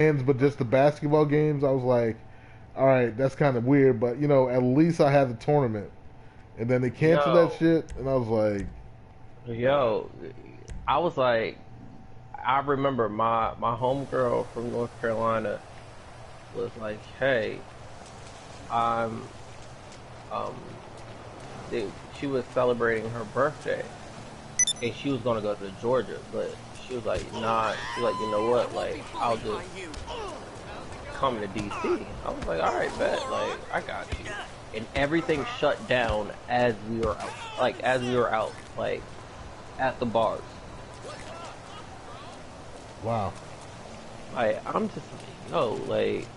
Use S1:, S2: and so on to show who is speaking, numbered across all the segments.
S1: hands, but just the basketball games, I was like, all right, that's kind of weird, but you know, at least I had the tournament. And then they canceled that
S2: Yo,
S1: shit, and I was like,
S2: yo, I was like, I remember my homegirl from North Carolina was like, "Hey, I'm um, she was celebrating her birthday, and she was gonna go to Georgia, but she was like, nah, she's like, you know what, like, I'll just come to DC. I was like, all right, bet, like, I got you. And everything shut down as we were out, like, at the bars.
S1: wow.
S2: Like, I'm just like, yo, like,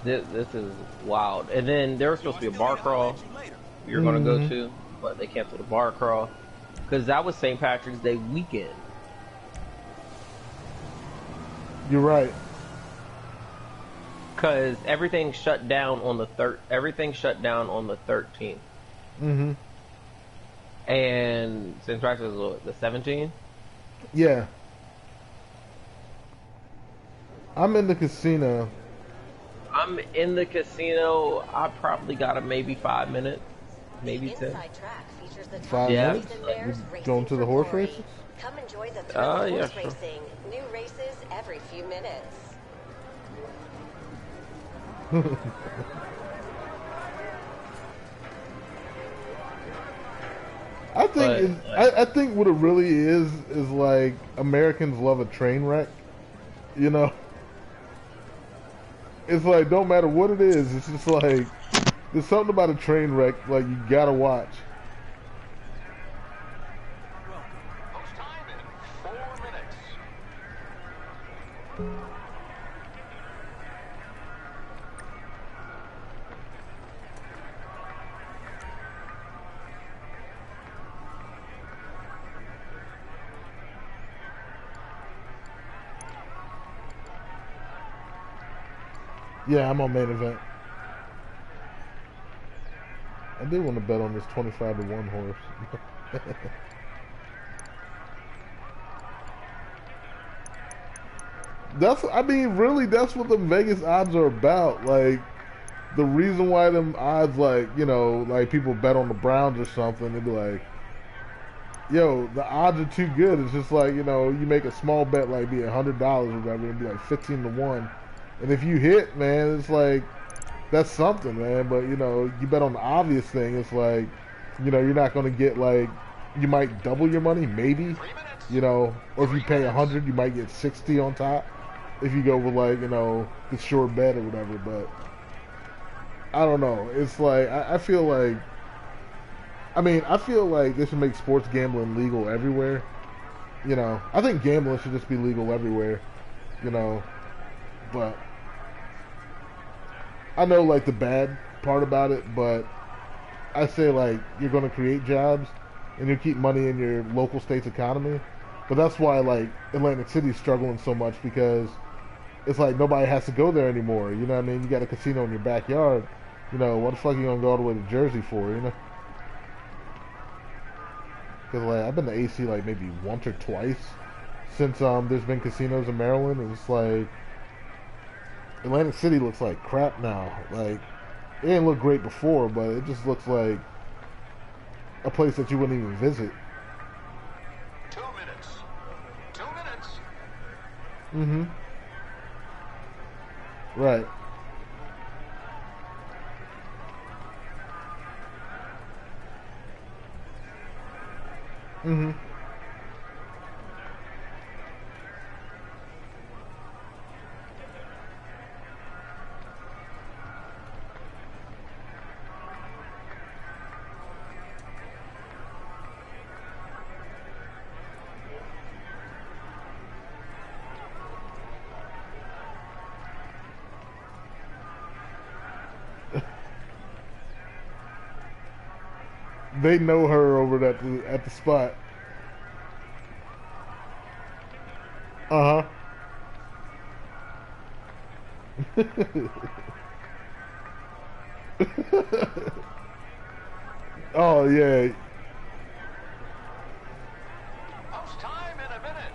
S2: this is wild. And then there was supposed to be a bar crawl we were gonna go
S1: Hmm.
S2: to, but they canceled the bar crawl because that was St. Patrick's Day weekend.
S1: You're right.
S2: Because everything shut down on the everything shut down on the 13th,
S1: Hmm.
S2: and St. Patrick's was what, the 17th.
S1: Yeah, I'm in the casino.
S2: I'm in the casino. I probably got a maybe 5 minutes, maybe
S3: The
S2: 10.
S3: inside track features the top
S1: 5 minutes.
S2: Yeah,
S3: boys and
S2: like,
S1: We
S3: bears
S1: going
S3: racing
S1: to
S3: for
S1: the horse
S3: glory.
S1: races?
S3: Come enjoy the thrill of
S2: yeah,
S3: horse
S2: sure.
S3: racing. New races every few minutes.
S1: I think
S2: But
S1: is I think what it really is like Americans love a train wreck. You know, it's like don't matter what it is. It's just like there's something about a train wreck like you gotta watch.
S4: Post time in 4 minutes.
S1: Yeah, I'm on main event. I do want to bet on this 25-1 horse. That's I mean really that's what the Vegas odds are about. Like the reason why them odds like you know like people bet on the Browns or something, they'd be like, yo, the odds are too good. It's just like you know you make a small bet like be $100 or whatever, and be like 15-1, and if you hit, man, it's like that's something, man. But you know you bet on the obvious thing, it's like you know you're not going to get like you might double your money maybe,
S4: 3 minutes.
S1: you know, or if you
S4: 3
S1: pay a
S4: minutes.
S1: hundred, you might get 60 on top if you go with like you know the short bet or whatever. But I don't know. It's like I feel like I feel like they should make sports gambling legal everywhere. You know, I think gambling should just be legal everywhere. You know, but I know like the bad part about it, but I say like you're going to create jobs and you keep money in your local state's economy. But that's why like Atlantic City's struggling so much because it's like nobody has to go there anymore. You know what I mean? You got a casino in your backyard. You know, what the fuck are you gonna go all the way to Jersey for? You know? Because like I've been to AC like maybe once or twice since there's been casinos in Maryland, and it's like Atlantic City looks like crap now. Like it didn't look great before, but it just looks like a place that you wouldn't even visit.
S4: 2 minutes. 2 minutes.
S1: Mm-hmm. Right. Mm-hmm. They know her over at the spot. Uh huh. Oh yeah.
S4: Post time in a minute.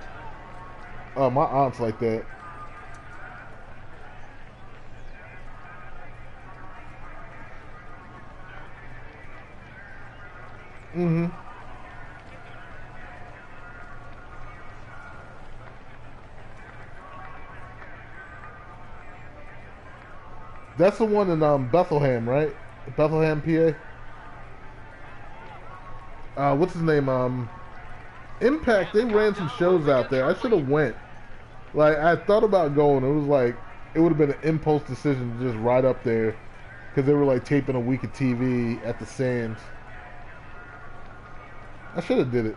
S1: My aunt's like that. Mm-hmm. That's the one in Bethlehem, right? Bethlehem, PA. What's his name? Impact. They ran some shows out there. I should have went. Like I thought about going. It was like it would have been an impulse decision to just ride up there because they were like taping a week of TV at the Sands. I should have did it.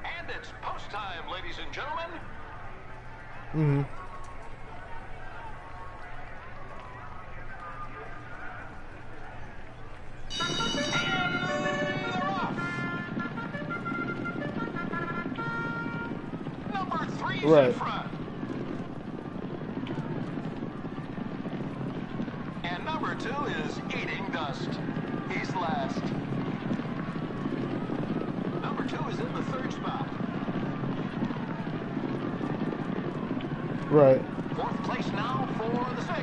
S4: And it's post time, ladies and gentlemen.
S1: Mm-hmm.
S4: Number 3's
S1: Right.
S4: in front. And number 2 is eating dust. He's last. Number 2 is in the 3rd spot.
S1: Right.
S4: 4th place now for the 6.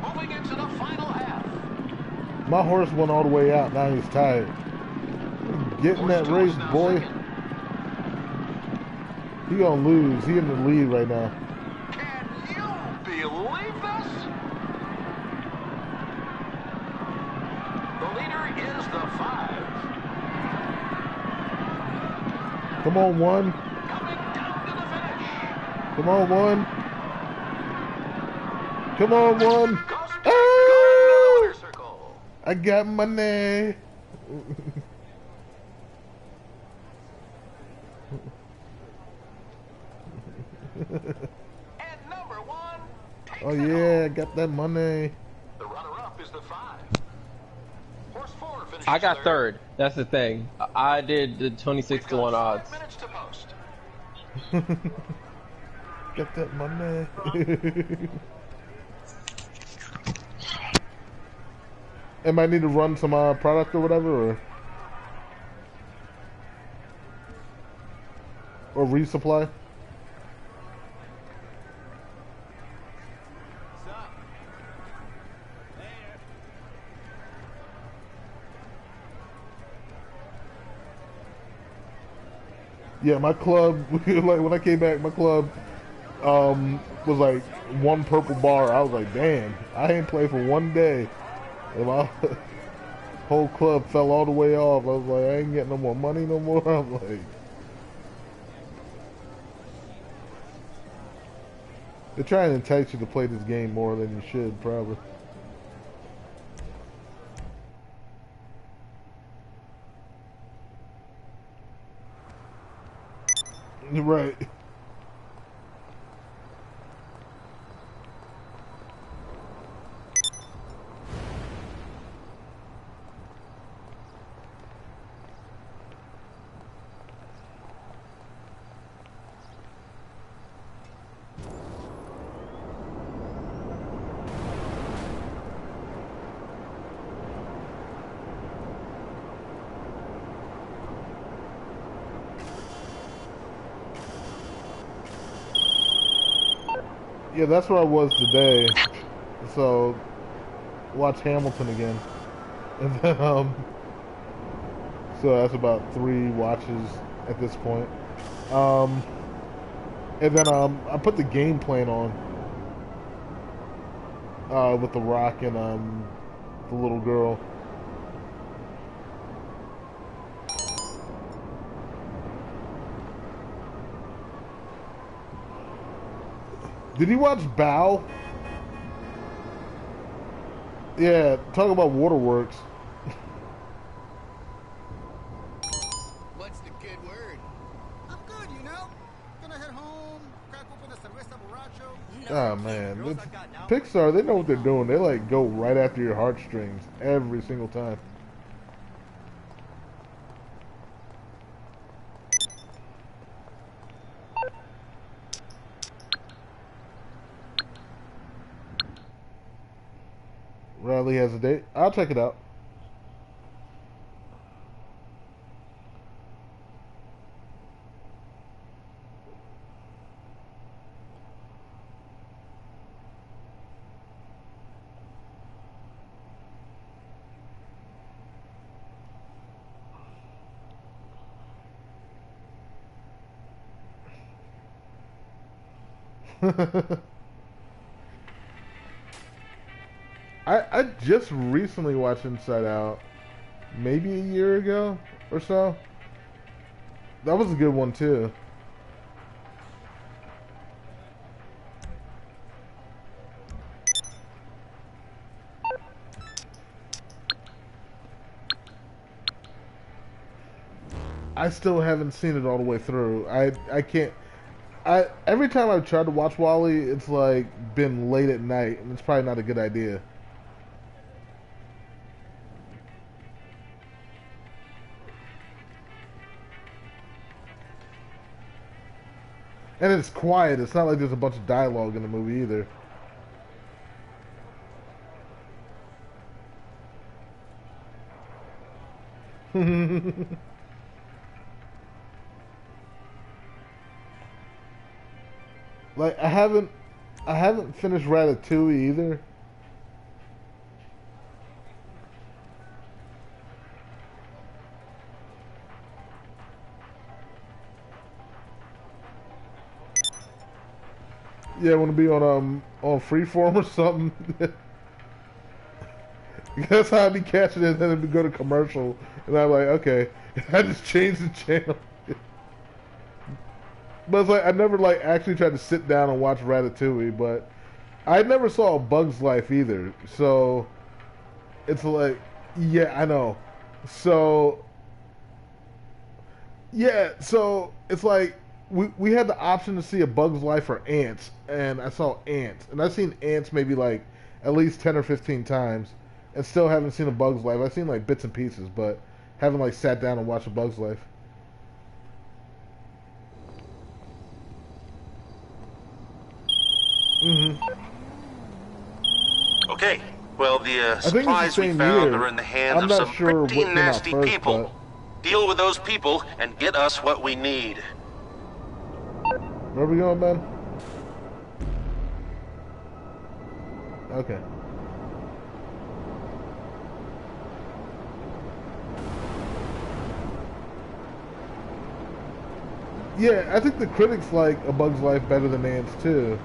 S4: Moving into the final half.
S1: My horse went all the way out. Now he's tired. Get in that race, boy. He gonna lose. He in the lead right now.
S4: Can you believe this? The leader is the 5.
S1: Come on, one.
S4: Coming down to the finish.
S1: Come on, one. Come on, one.
S4: Goes back,
S1: Oh!
S4: going to the winner's circle.
S1: I got money.
S4: And number 1 takes
S1: Oh
S4: it
S1: yeah, I
S4: home.
S1: got that money.
S4: The runner-up is the 5. Horse 4 finishes
S2: I got third. That's the thing. I did the 26 to 1
S4: 5
S2: odds.
S4: minutes to post.
S1: Got that money. Am I need to run some product or whatever, or resupply? Yeah, my club, like when I came back, my club was like one purple bar. I was like, damn, I ain't played for one day. And my whole club fell all the way off. I was like, I ain't getting no more money no more. I'm like, they're trying to entice you to play this game more than you should, probably. Right. Yeah, that's where I was today. So, watch Hamilton again. And then, so that's about 3 watches at this point. And then, I put the game plan on. With The Rock and, the little girl. Did you watch Bow? Yeah, talk about Waterworks.
S5: What's the good word? I'm good, you know. Gonna head home, crack open a cerveza borracho.
S1: Oh man, Pixar, they know what they're doing. They like go right after your heartstrings every single time. Riley hesitate. I'll check it out. I just recently watched Inside Out, maybe a year ago or so. That was a good one too. I still haven't seen it all the way through. I can't. Every time I've tried to watch Wall-E, it's like been late at night, and it's probably not a good idea. And it's quiet. It's not like there's a bunch of dialogue in the movie either. Like I haven't finished Ratatouille either. Yeah, want to be on Freeform or something. That's how I be catching it, and then we go to commercial, and I'm like, okay, I just changed the channel. But it's like I never like actually tried to sit down and watch Ratatouille, but I never saw A Bug's Life either. So it's like, yeah, I know. So yeah, so it's like we had the option to see A Bug's Life or Ants, and I saw Ants, and I've seen Ants maybe like at least 10 or 15 times, and still haven't seen A Bug's Life. I've seen like bits and pieces, but haven't like sat down and watched A Bug's Life.
S4: Okay, well, the
S1: I think it's the
S4: supplies we
S1: same
S4: found
S1: year.
S4: are in the hands
S1: I'm
S4: of
S1: not
S4: some
S1: sure what
S4: pretty
S1: came out
S4: nasty
S1: first,
S4: people. Deal with those people and get us what we need.
S1: Where are we going, Ben? Okay. Yeah, I think the critics like A Bug's Life better than Ants too.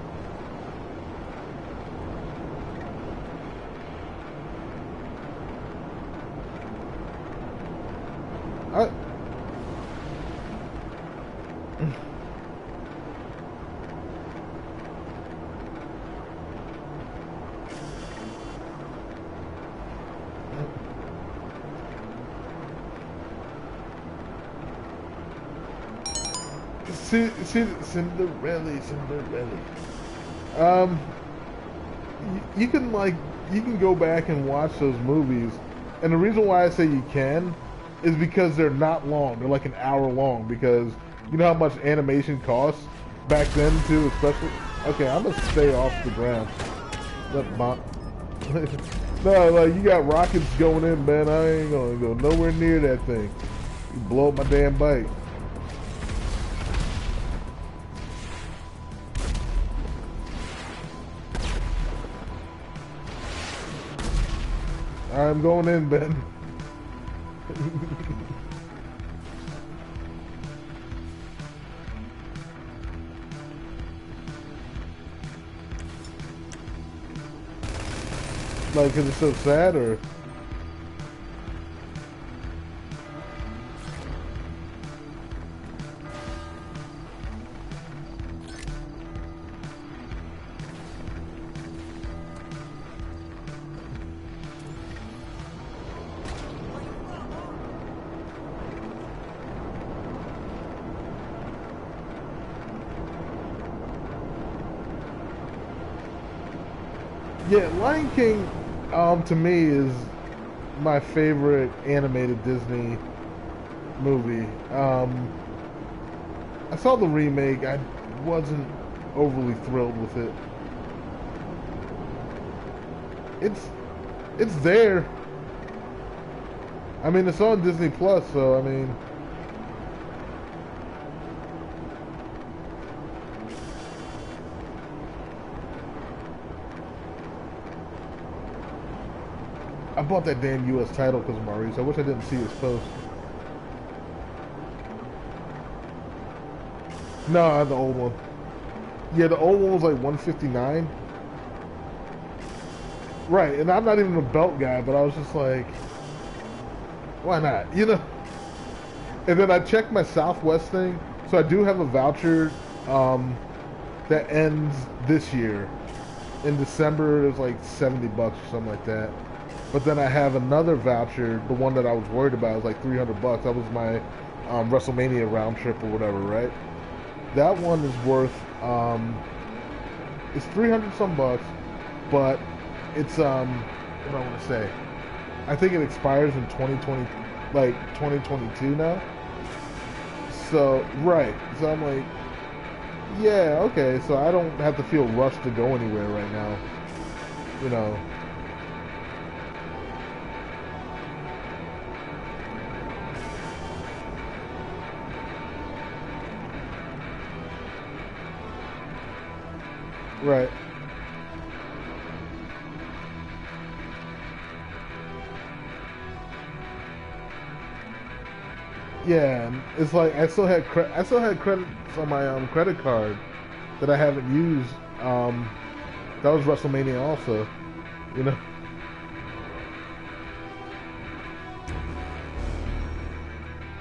S1: See, Cinderella. You can go back and watch those movies, and the reason why I say you can is because they're not long. They're like an hour long, because you know how much animation costs back then too, especially. Okay, I'm gonna stay off the ground. No, like you got rockets going in, man. I ain't gonna go nowhere near that thing. You blow up my damn bike. I'm going in, Ben. Like, cause it's so sad, or? Yeah, Lion King, to me is my favorite animated Disney movie. I saw the remake. I wasn't overly thrilled with it. It's there. I mean, it's on Disney Plus, so I mean. I bought that damn U.S. title because of Maurice. I wish I didn't see his post. No, I had the old one. Yeah, the old one was like $159. Right, and I'm not even a belt guy, but I was just like, why not? You know? And then I checked my Southwest thing, so I do have a voucher that ends this year. In December, it was like $70 or something like that. But then I have another voucher, the one that I was worried about, was like $300. That was my WrestleMania round trip or whatever, right? That one is worth, it's 300 some bucks, but it's, what do I want to say? I think it expires in 2020, like 2022 now. So, right. So I'm like, yeah, okay. So I don't have to feel rushed to go anywhere right now. You know. Right. Yeah, and it's like I still had credits on my credit card that I haven't used. That was WrestleMania also, you know.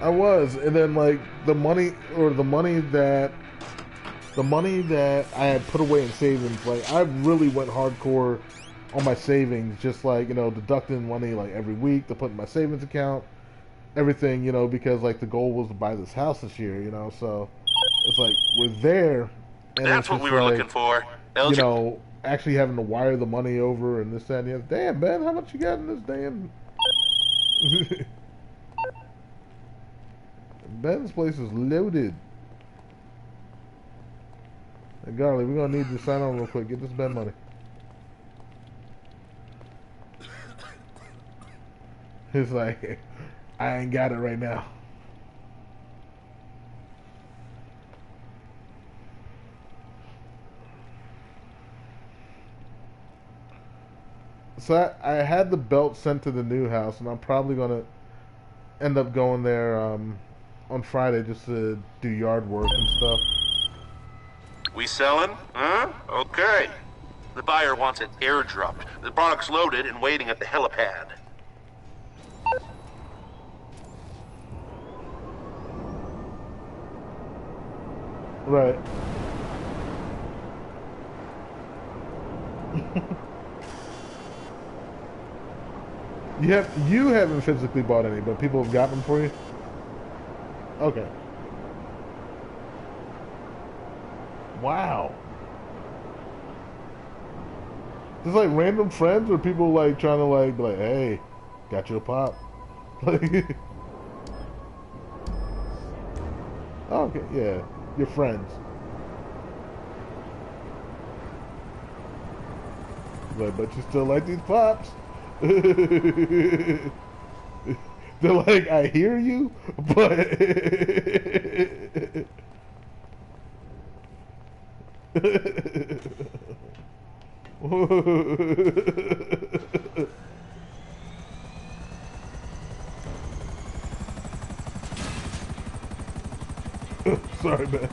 S1: I was, and then like the money that I had put away in savings, like I really went hardcore on my savings, just like, you know, deducting money like every week to put in my savings account, everything, you know, because like the goal was to buy this house this year, you know, so it's like we're there, and
S4: That's
S1: it's
S4: what
S1: just
S4: we were
S1: like,
S4: looking for.
S1: you know, actually having to wire the money over and this, that, and the other. Damn, man, how much you got in this damn? Ben's place is loaded. Hey, Garly, we're gonna need to sign on real quick. Get this Ben money. He's like, I ain't got it right now. So I had the belt sent to the new house, and I'm probably gonna end up going there on Friday just to do yard work and stuff.
S4: We selling? Huh? Okay. The buyer wants it airdropped. The product's loaded and waiting at the helipad.
S1: Right. You haven't physically bought any, but people have got them for you? Okay. Wow. Just like random friends, or people like trying to like be like, hey, got you a pop. Like, okay, yeah, your friends. Like, but you still like these pops? They're like, I hear you, but sorry, man.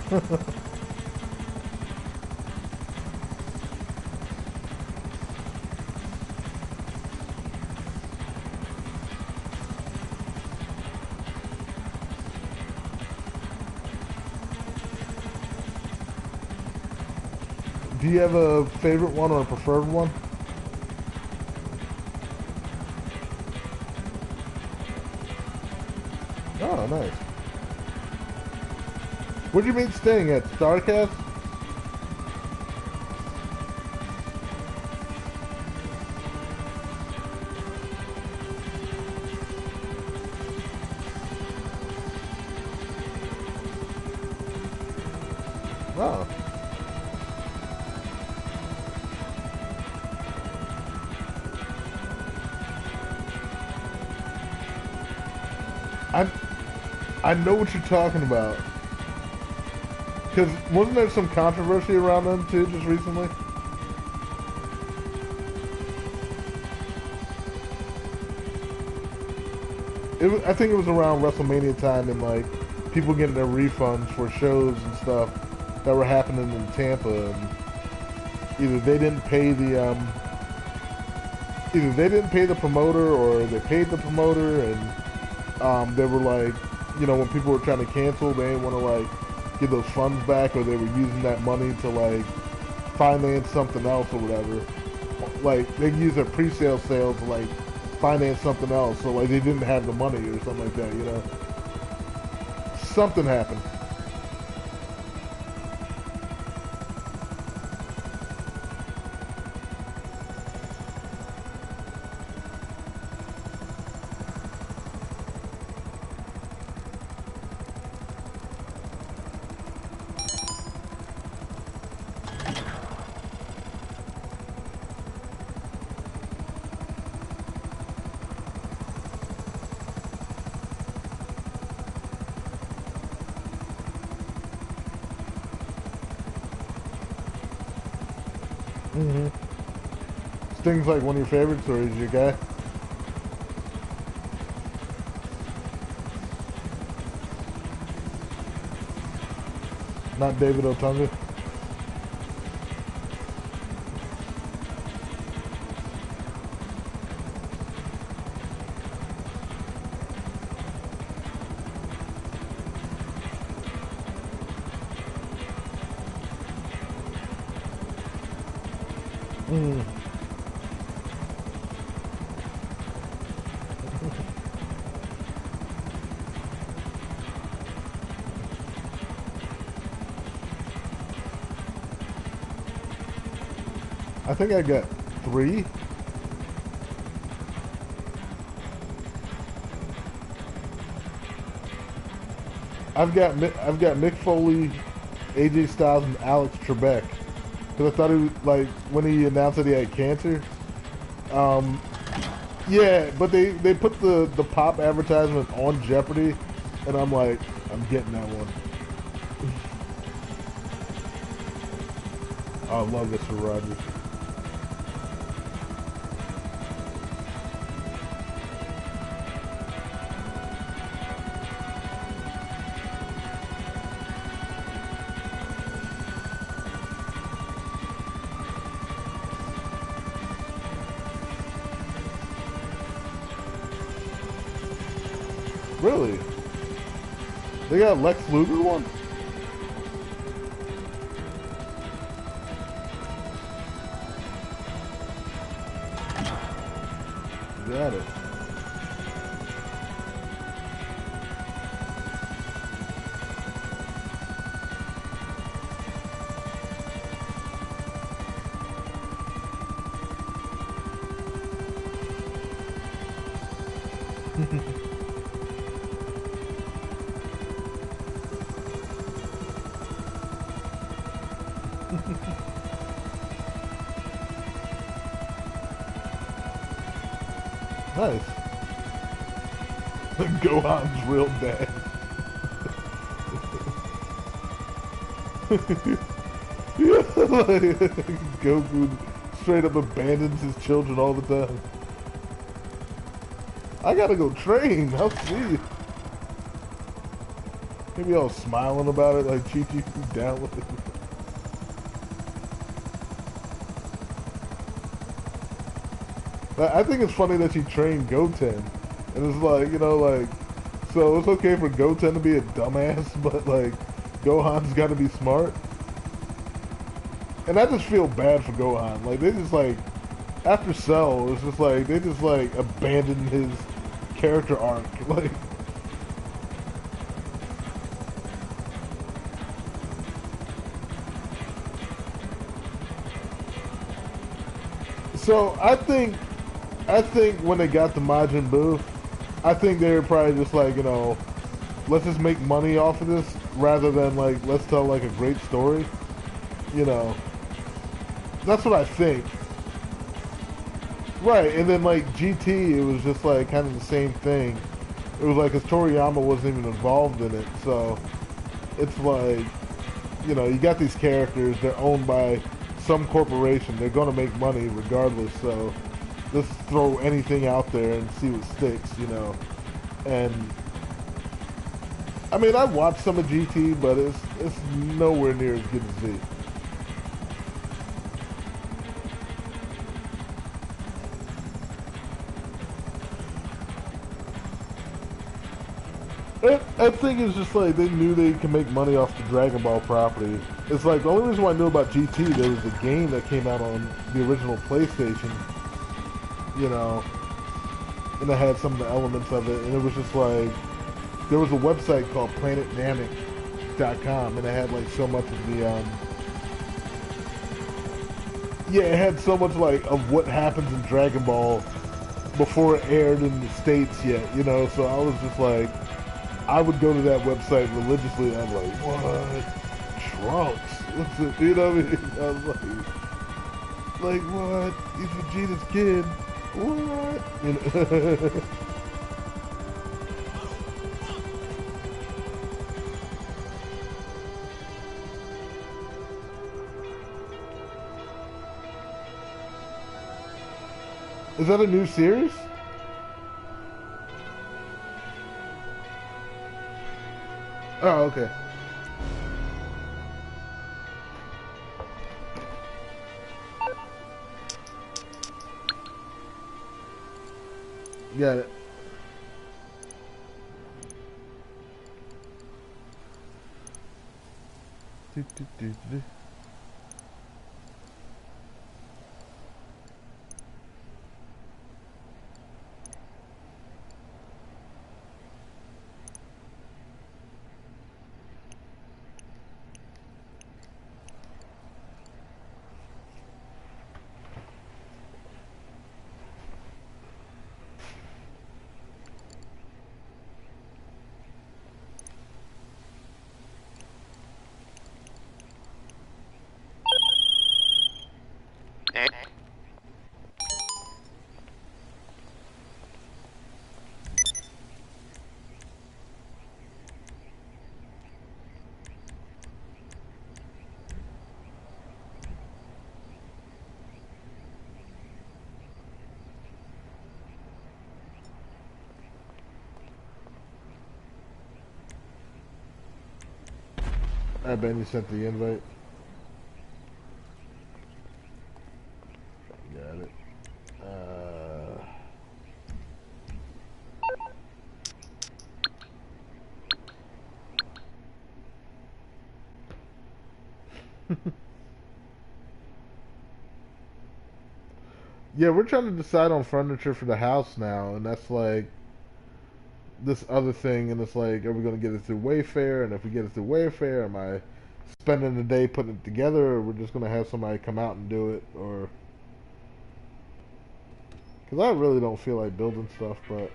S1: Do you have a favorite one or a preferred one? Oh, nice. Where'd you mean staying at? Starcast? Oh. I know what you're talking about. Because wasn't there some controversy around them too just recently? I think it was around WrestleMania time and like people getting their refunds for shows and stuff that were happening in Tampa. And either they didn't pay the promoter or they paid the promoter, and they were like, you know, when people were trying to cancel, they didn't want to like get those funds back, or they were using that money to like finance something else or whatever. Like they use their pre-sale sales to like finance something else, so like they didn't have the money or something like that, you know. Something happened. Sting's like one of your favorites, or is your guy? Not David Otunga? I think I got 3. I've got Mick Foley, AJ Styles, and Alex Trebek. Because I thought he was, like, when he announced that he had cancer. Yeah, but they put the pop advertisement on Jeopardy, and I'm like, I'm getting that one. I love Mr. Rogers. Really? They got a Lex Luger one? Got it. Nice. Gohan's real dad. Goku straight up abandons his children all the time. I gotta go train. I'll see you. Maybe all smiling about it, like Chi-Chi down with it. I think it's funny that she trained Goten. And it's like, you know, like, so it's okay for Goten to be a dumbass, but like, Gohan's gotta be smart. And I just feel bad for Gohan. Like, they just like, after Cell, it's just like, they just like abandoned his character arc. Like, so I think when they got the Majin Buu, I think they were probably just like, you know, let's just make money off of this rather than like, let's tell like a great story. You know, that's what I think. Right, and then like GT, it was just like kind of the same thing. It was like, because Toriyama wasn't even involved in it, so it's like, you know, you got these characters, they're owned by some corporation, they're going to make money regardless, so let's throw anything out there and see what sticks, you know. And I mean, I've watched some of GT, but it's nowhere near as good as Z. I think it's just like they knew they could make money off the Dragon Ball property. It's like the only reason why I knew about GT, there was a game that came out on the original PlayStation, you know, and it had some of the elements of it, and it was just like, there was a website called planetnamic.com, and it had like so much of the, yeah, it had so much like of what happens in Dragon Ball before it aired in the States yet, you know, so I was just like, I would go to that website religiously, and I'm like, what? Trunks? What's it? You know what I mean? I was like what? He's Vegeta's kid. What? You know? Is that a new series? Oh, okay. Got it. Do, do, do, do. I bet you sent the invite. Got it. Yeah, we're trying to decide on furniture for the house now, and that's like this other thing, and it's like, are we going to get it through Wayfair? And if we get it through Wayfair, am I spending the day putting it together, or we're just going to have somebody come out and do it? Or because I really don't feel like building stuff, but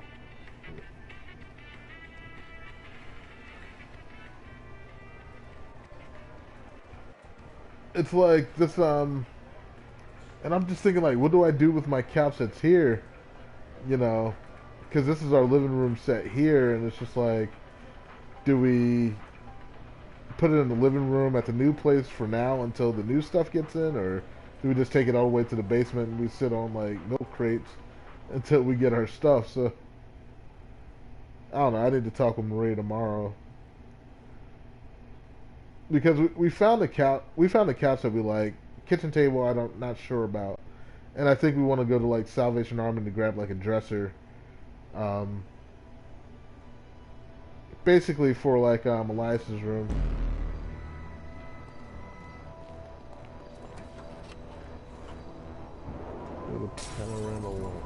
S1: it's like this, and I'm just thinking like, what do I do with my couch that's here, you know, because this is our living room set here, and it's just like, do we put it in the living room at the new place for now until the new stuff gets in, or do we just take it all the way to the basement and we sit on like milk crates until we get our stuff? So I don't know, I need to talk with Maria tomorrow. because we found a couch. We found a couch that we like. Kitchen table, I don't not sure about, and I think we want to go to like Salvation Army to grab like a dresser, um, basically for like Elias's room. The panorama one.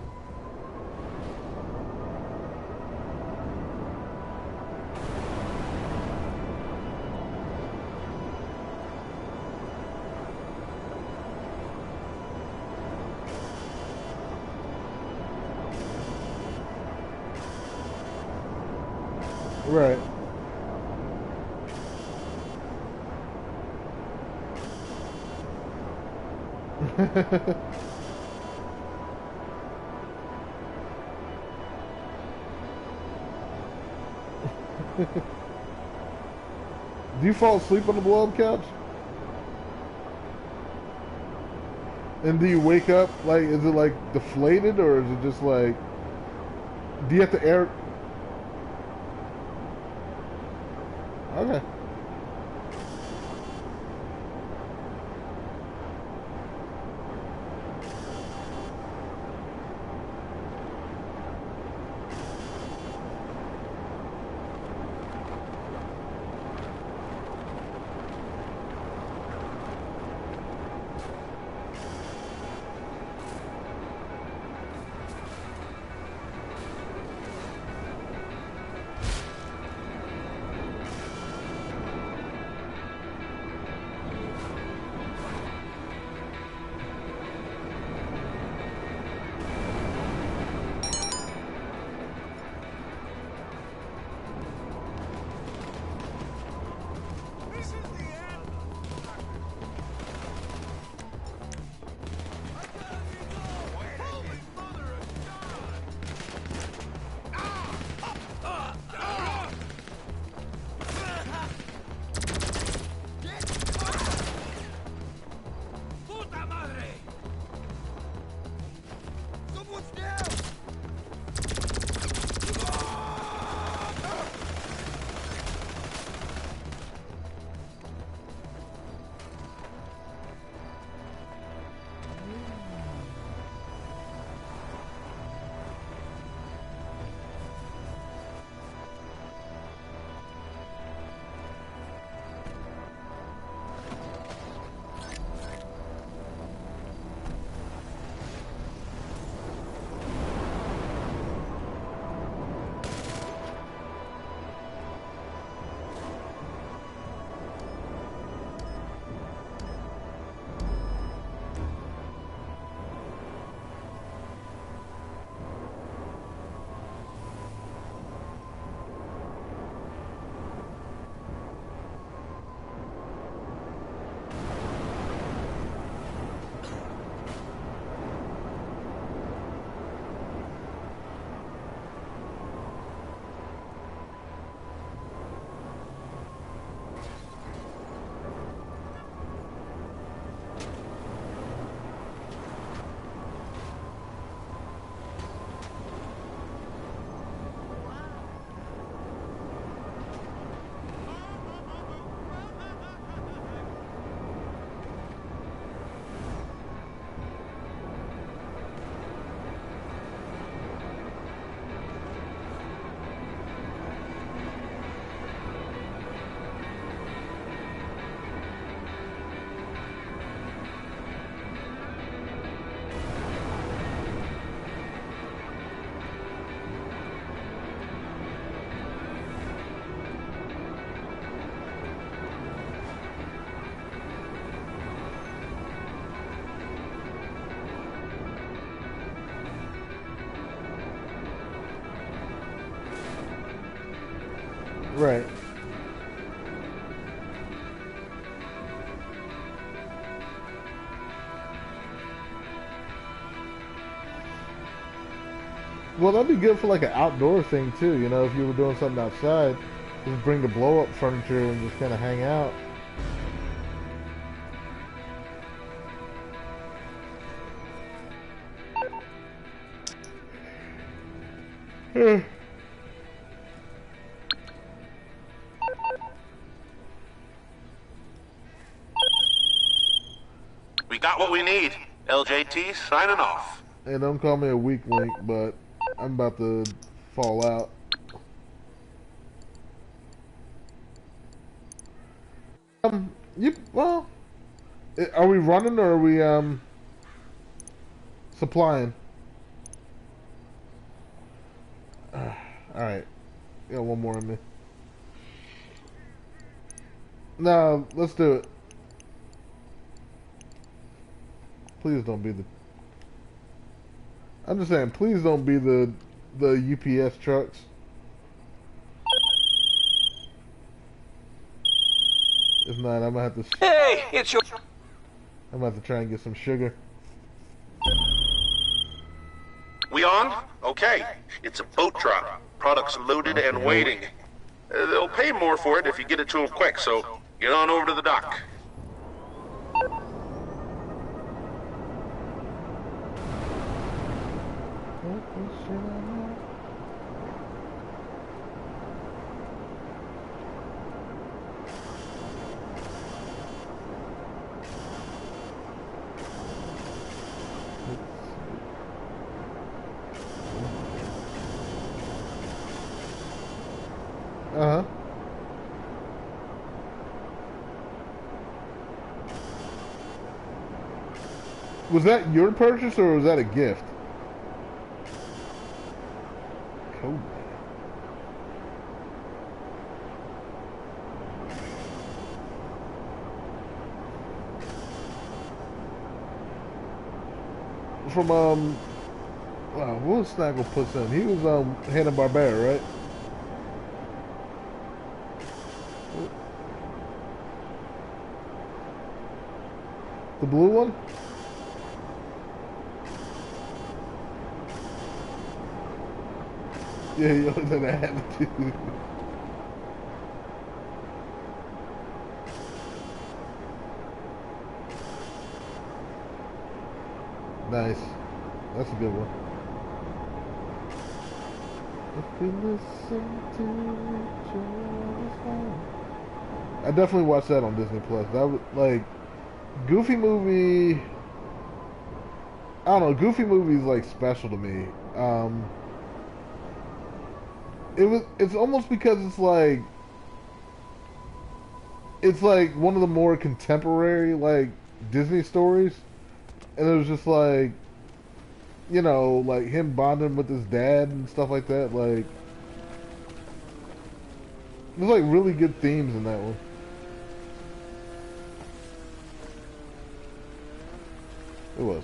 S1: Right. Do you fall asleep on the blow-up couch? And do you wake up, like, is it like deflated or is it just like, do you have to air? Okay. Right. Well, that'd be good for like an outdoor thing too, you know, if you were doing something outside. Just bring the blow-up furniture and just kind of hang out.
S4: We got what we need. LJT signing off.
S1: And don't call me a weak link, but I'm about to fall out. Well, are we running or are we supplying? All right, got one more in me. No, let's do it. Please don't be the. I'm just saying, please don't be the UPS trucks. If not, I'm gonna have to.
S6: Hey, it's your.
S1: I'm gonna have to try and get some sugar.
S4: We on? Okay. It's a boat drop. Products loaded and waiting. They'll pay more for it if you get it to them quick, so get on over to the dock.
S1: Uh-huh. Was that your purchase or was that a gift? Cool. From wow, what was Snaggle puts in? He was Hanna-Barbera, right? The blue one? Yeah, he always had an attitude. Nice. That's a good one. If we listen to each other's heart. I definitely watched that on Disney Plus. That was like Goofy movie. I don't know. Goofy movie is like special to me. It's almost because it's like one of the more contemporary like Disney stories, and it was just like, you know, like him bonding with his dad and stuff like that. Like there's like really good themes in that one. It was.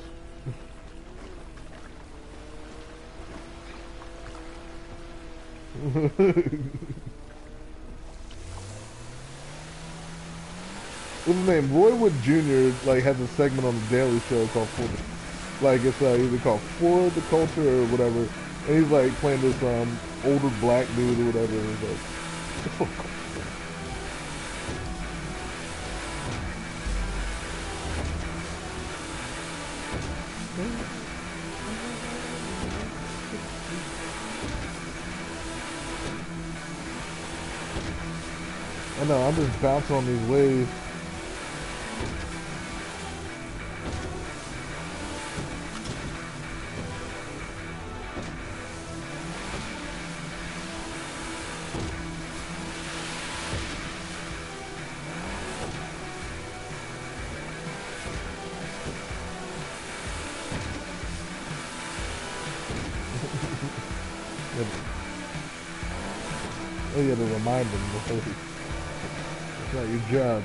S1: What's his name? Roy Wood Jr. like has a segment on the Daily Show called it's either called For the Culture or whatever, and he's like playing this older black dude or whatever. And he's like, I know, I'm just bouncing on these waves. Oh, you had to remind them before he... It's not your job.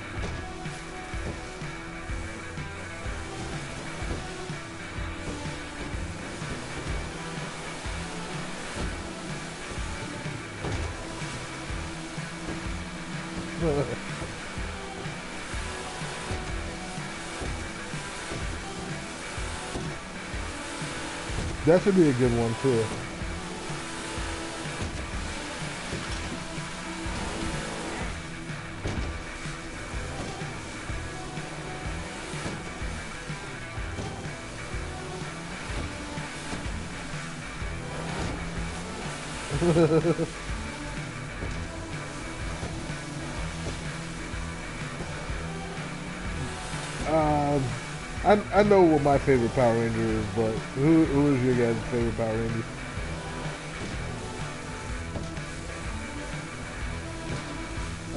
S1: That should be a good one too. I know what my favorite Power Ranger is, but who is your guys' favorite Power Ranger?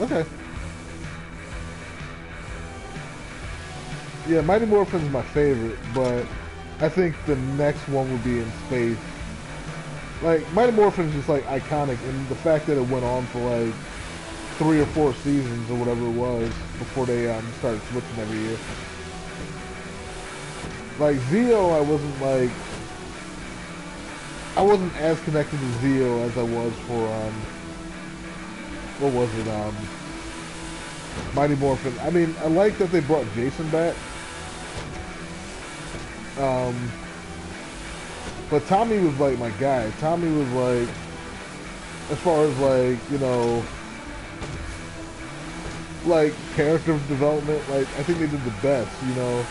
S1: Okay. Yeah, Mighty Morphin's my favorite, but I think the next one would be in space. Like, Mighty Morphin's just, like, iconic, and the fact that it went on for, like, 3 or 4 seasons or whatever it was before they started switching every year. Like, Zeo, I wasn't as connected to Zeo as I was for, what was it, Mighty Morphin. I mean, I like that they brought Jason back. But Tommy was like my guy. Tommy was like, as far as like, you know, like character development, like I think they did the best, you know,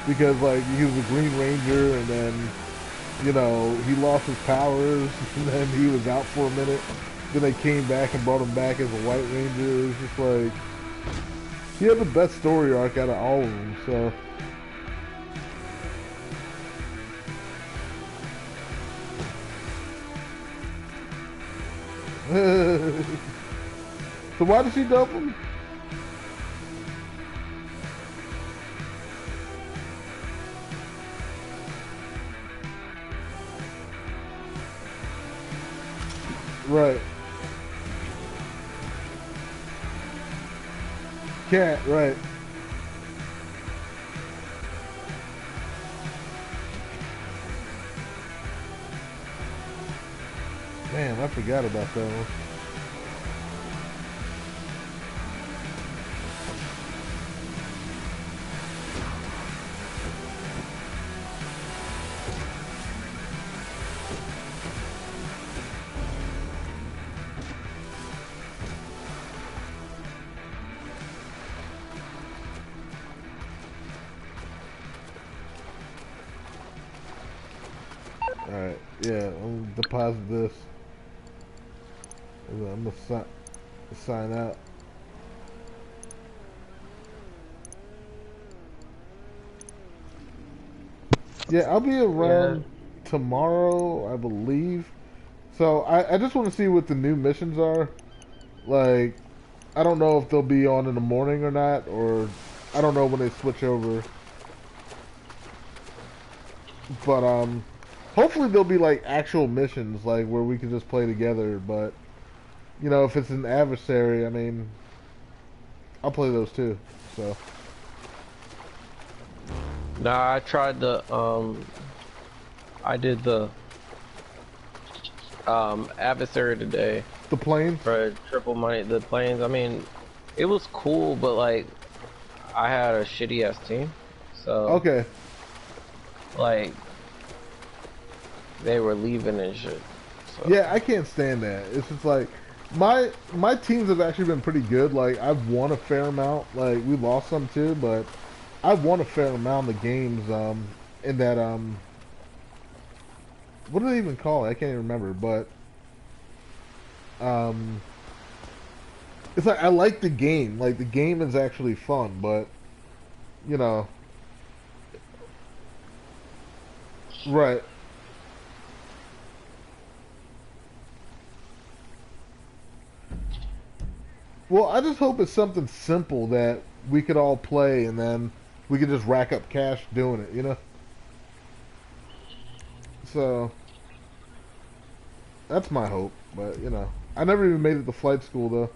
S1: because like he was a Green Ranger and then, you know, he lost his powers and then he was out for a minute. Then they came back and brought him back as a White Ranger. It was just like, he had the best story arc out of all of them, so. So why did she dump him? Right. Cat, right. Man, I forgot about that one. Alright, yeah, I'm gonna deposit this. And then I'm gonna sign out. Yeah, I'll be around tomorrow, I believe. So I just want to see what the new missions are. Like, I don't know if they'll be on in the morning or not, or I don't know when they switch over. But hopefully there'll be like actual missions, like where we can just play together. But you know, if it's an adversary, I mean, I'll play those too. So.
S2: Nah, I tried the I did the adversary today.
S1: The planes?
S2: For triple money, the planes. I mean, it was cool, but like, I had a shitty ass team, so
S1: okay.
S2: Like, they were leaving and shit. So.
S1: Yeah, I can't stand that. It's just like my teams have actually been pretty good. Like I've won a fair amount. Like we lost some too, but I've won a fair amount of games. In that what do they even call it? I can't even remember. But it's like I like the game. Like the game is actually fun, but you know, right. Well, I just hope it's something simple that we could all play and then we could just rack up cash doing it, you know? So, that's my hope, but, you know. I never even made it to flight school, though.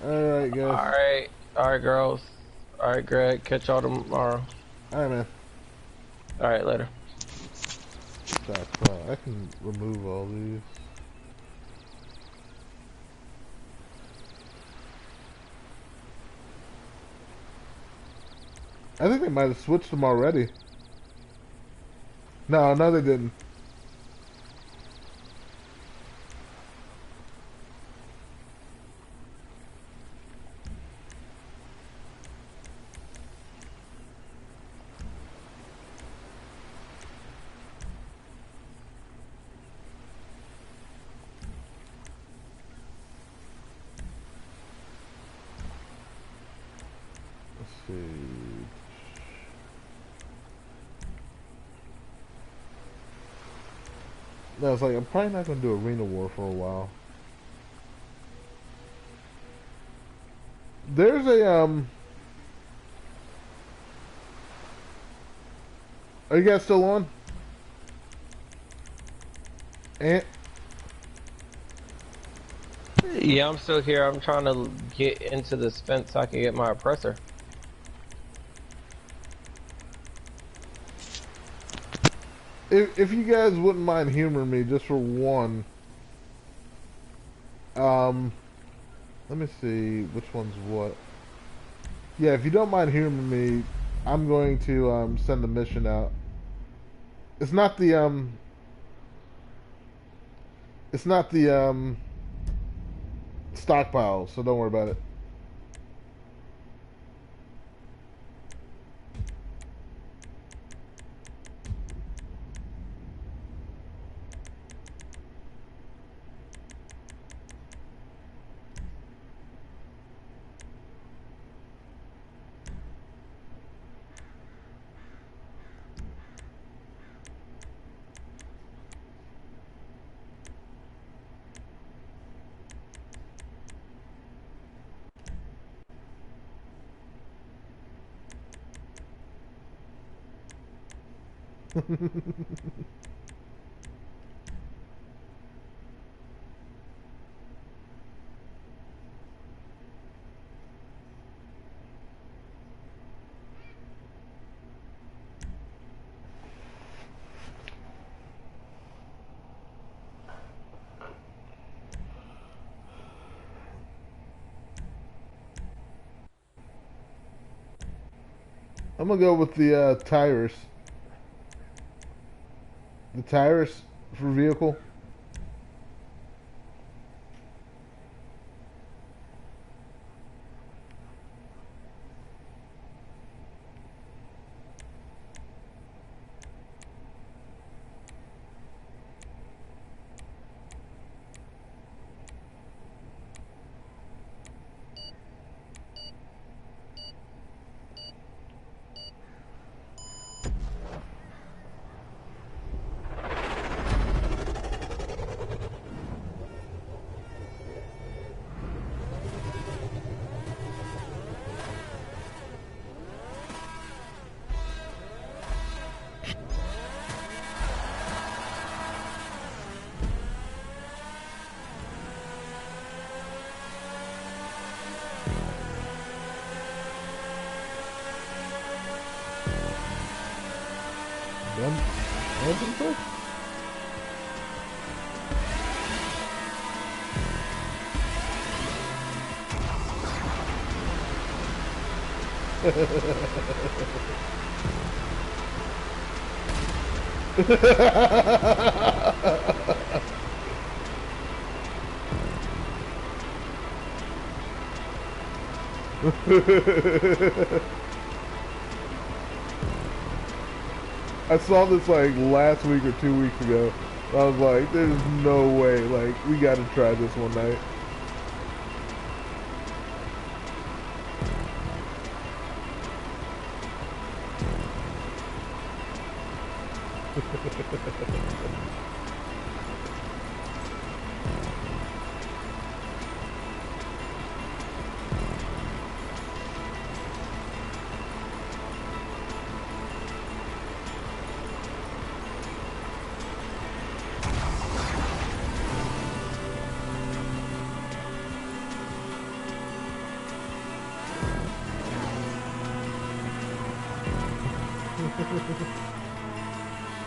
S1: Alright, guys.
S2: Alright, girls. Alright, Greg. Catch y'all tomorrow.
S1: Alright, man.
S2: Alright, later.
S1: I can remove all these. I think they might have switched them already. No, they didn't. see. No, it's like I'm probably not gonna do Arena War for a while. There's a Are you guys still on? And
S2: Yeah, I'm still here. I'm trying to get into this fence so I can get my oppressor.
S1: if you guys wouldn't mind humoring me just for one, let me see which one's what. Yeah, if you don't mind humoring me, I'm going to send the mission out. It's not the stockpile, so don't worry about it. I'm gonna go with the tires. The tires for vehicle. Done. Anything first? I saw this like last week or 2 weeks ago. I was like, there's no way. Like, we gotta try this one night.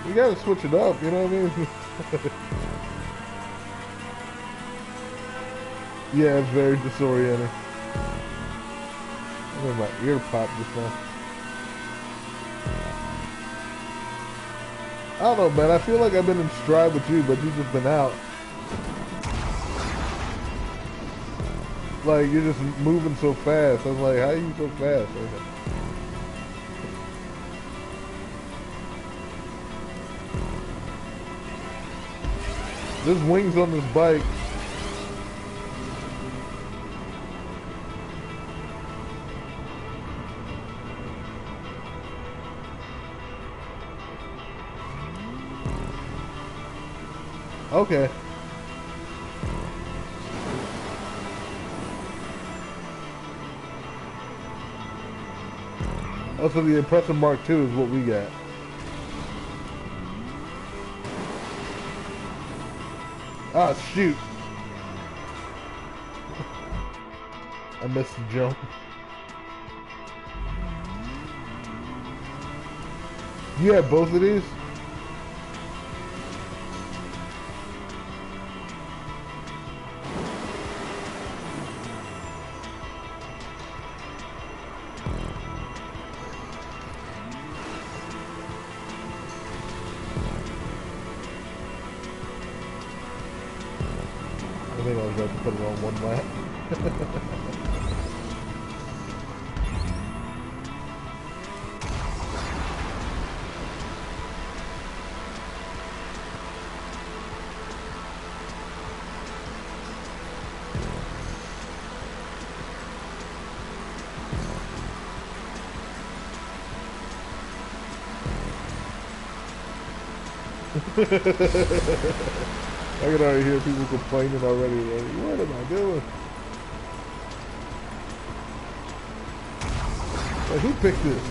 S1: You gotta switch it up, you know what I mean? Yeah, it's very disorienting. I think my ear popped just now. I don't know, man. I feel like I've been in stride with you, but you've just been out. Like, you're just moving so fast. I was like, how are you so fast? There's wings on this bike. Okay. Oh, so the Impressive Mark II is what we got. Ah, shoot. I missed the jump. You have both of these? I think I was right to put it on one lap. I can already hear people complaining already. Like, what am I doing? Like, who picked this?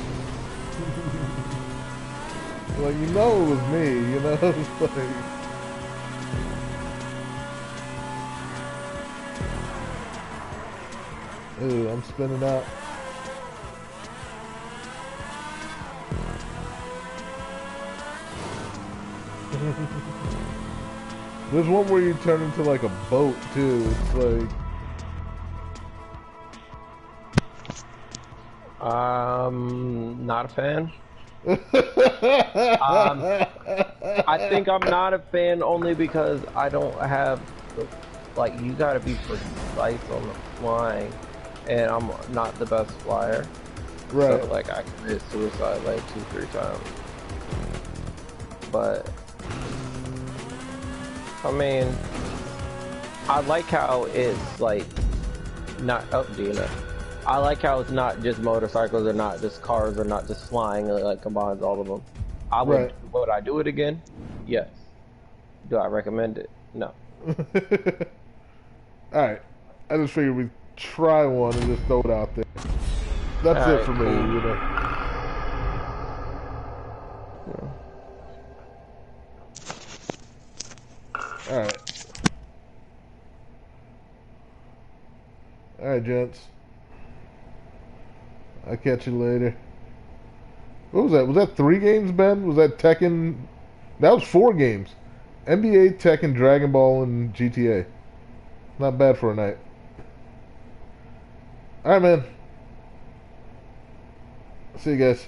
S1: Like, you know it was me, you know? It's like... Ooh, I'm spinning out. There's one where you turn into like a boat too. It's like
S2: not a fan. I think I'm not a fan only because I don't have the, like, you gotta be precise on the flying, and I'm not the best flyer.
S1: right.
S2: So like I committed suicide like 2-3 times. But I mean, I like how it's like not Dina. I like how it's not just motorcycles or not just cars or not just flying. It like combines all of them. I would.
S1: Right.
S2: Would I do it again? Yes. Do I recommend it? No.
S1: Alright. I just figured we'd try one and just throw it out there. That's
S2: All
S1: it
S2: right,
S1: for me,
S2: cool.
S1: you know. Alright. Alright, gents. I'll catch you later. What was that? Was that 3 games, Ben? Was that Tekken? That was 4 games. NBA, Tekken, Dragon Ball, and GTA. Not bad for a night. Alright, man. See you guys.